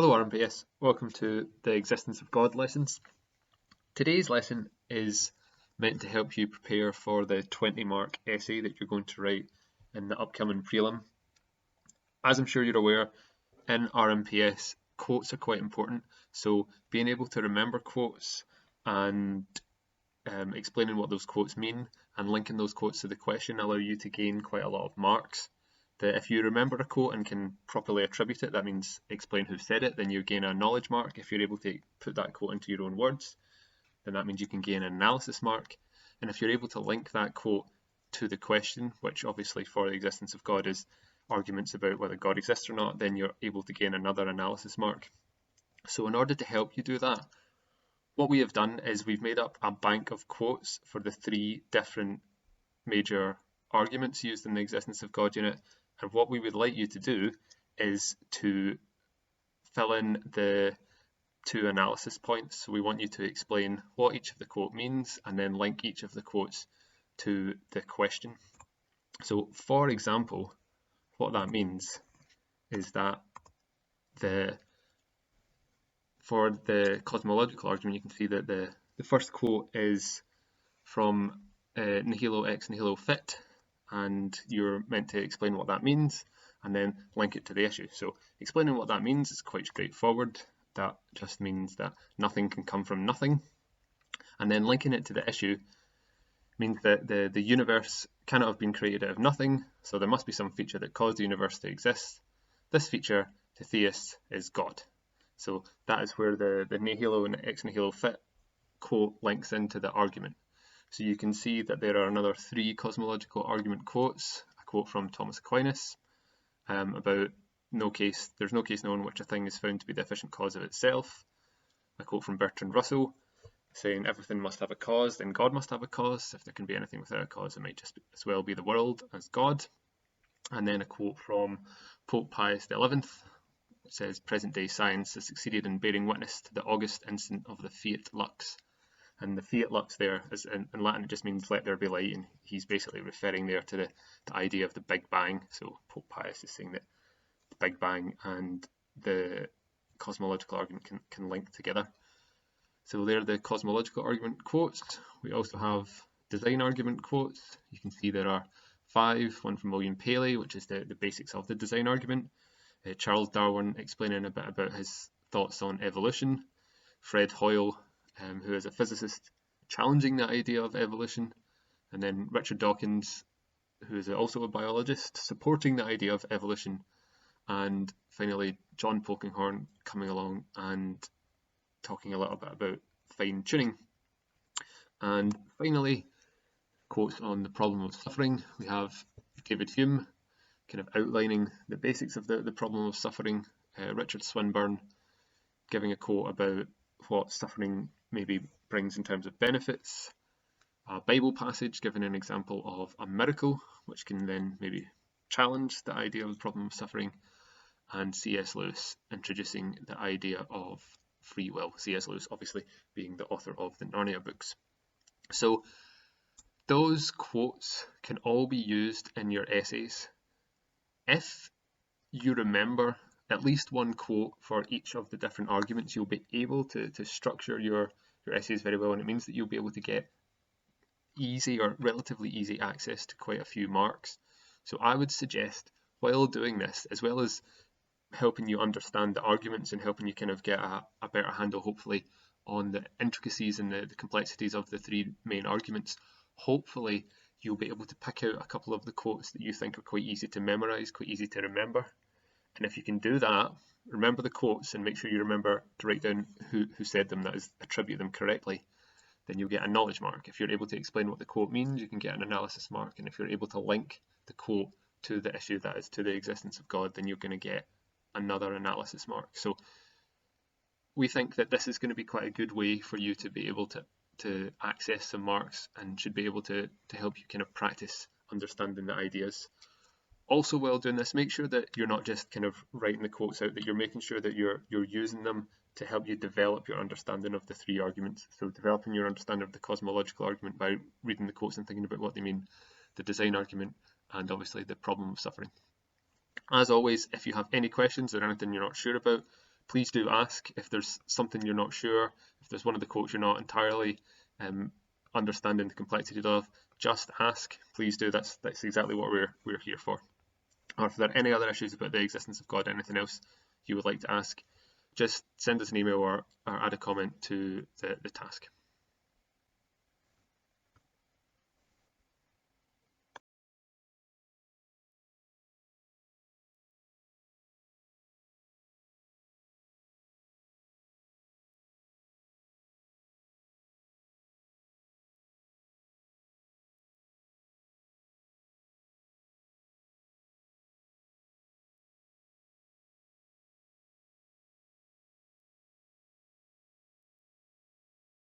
Hello RMPS, welcome to the Existence of God lessons. Today's lesson is meant to help you prepare for the 20-mark essay that you're going to write in the upcoming prelim. As I'm sure you're aware, in RMPS, quotes are quite important, so being able to remember quotes and explaining what those quotes mean and linking those quotes to the question allow you to gain quite a lot of marks. That if you remember a quote and can properly attribute it, that means explain who said it, then you gain a knowledge mark. If you're able to put that quote into your own words, then that means you can gain an analysis mark. And if you're able to link that quote to the question, which obviously for the existence of God is arguments about whether God exists or not, then you're able to gain another analysis mark. So in order to help you do that, what we have done is we've made up a bank of quotes for the three different major arguments used in the existence of God unit. And what we would like you to do is to fill in the two analysis points. So we want you to explain what each of the quote means and then link each of the quotes to the question. So for example, what that means is that for the cosmological argument, you can see that the first quote is from nihilo ex nihilo fit, and you're meant to explain what that means and then link it to the issue. So explaining what that means is quite straightforward. That just means that nothing can come from nothing. And then linking it to the issue means that the universe cannot have been created out of nothing, so there must be some feature that caused the universe to exist. This feature, to theists, is God. So that is where the nihilo and ex nihilo fit quote links into the argument. So you can see that there are another three cosmological argument quotes. A quote from Thomas Aquinas about there's no case known in which a thing is found to be the efficient cause of itself. A quote from Bertrand Russell saying everything must have a cause, then God must have a cause. If there can be anything without a cause, it might just as well be the world as God. And then a quote from Pope Pius XI. It says, present day science has succeeded in bearing witness to the august instant of the fiat lux. And the fiat lux there, is in Latin, it just means let there be light, and he's basically referring there to the idea of the Big Bang. So Pope Pius is saying that the Big Bang and the cosmological argument can link together. So there are the cosmological argument quotes. We also have design argument quotes. You can see there are 5, one from William Paley, which is the basics of the design argument. Charles Darwin explaining a bit about his thoughts on evolution. Fred Hoyle, who is a physicist, challenging the idea of evolution, and then Richard Dawkins, who is also a biologist, supporting the idea of evolution, and finally John Polkinghorne coming along and talking a little bit about fine tuning. And finally, quotes on the problem of suffering. We have David Hume kind of outlining the basics of the problem of suffering, Richard Swinburne giving a quote about what suffering maybe brings in terms of benefits, a Bible passage giving an example of a miracle, which can then maybe challenge the idea of the problem of suffering, and C.S. Lewis introducing the idea of free will. C.S. Lewis obviously being the author of the Narnia books. So those quotes can all be used in your essays. If you remember at least one quote for each of the different arguments, you'll be able to structure your essays very well, and it means that you'll be able to get easy or relatively easy access to quite a few marks. So I would suggest, while doing this, as well as helping you understand the arguments and helping you kind of get a better handle, hopefully, on the intricacies and the complexities of the three main arguments, hopefully you'll be able to pick out a couple of the quotes that you think are quite easy to memorize, quite easy to remember. And if you can do that, remember the quotes and make sure you remember to write down who said them, that is, attribute them correctly, then you'll get a knowledge mark. If you're able to explain what the quote means, you can get an analysis mark. And if you're able to link the quote to the issue, that is to the existence of God, then you're going to get another analysis mark. So we think that this is going to be quite a good way for you to be able to access some marks and should be able to help you kind of practice understanding the ideas. Also, while doing this, make sure that you're not just kind of writing the quotes out, that you're making sure that you're using them to help you develop your understanding of the three arguments. So developing your understanding of the cosmological argument by reading the quotes and thinking about what they mean, the design argument, and obviously the problem of suffering. As always, if you have any questions or anything you're not sure about, please do ask if there's something you're not sure, if there's one of the quotes you're not entirely understanding the complexity of. Just ask, please do. That's exactly what we're here for. Or if there are any other issues about the existence of God, anything else you would like to ask, just send us an email or add a comment to the task.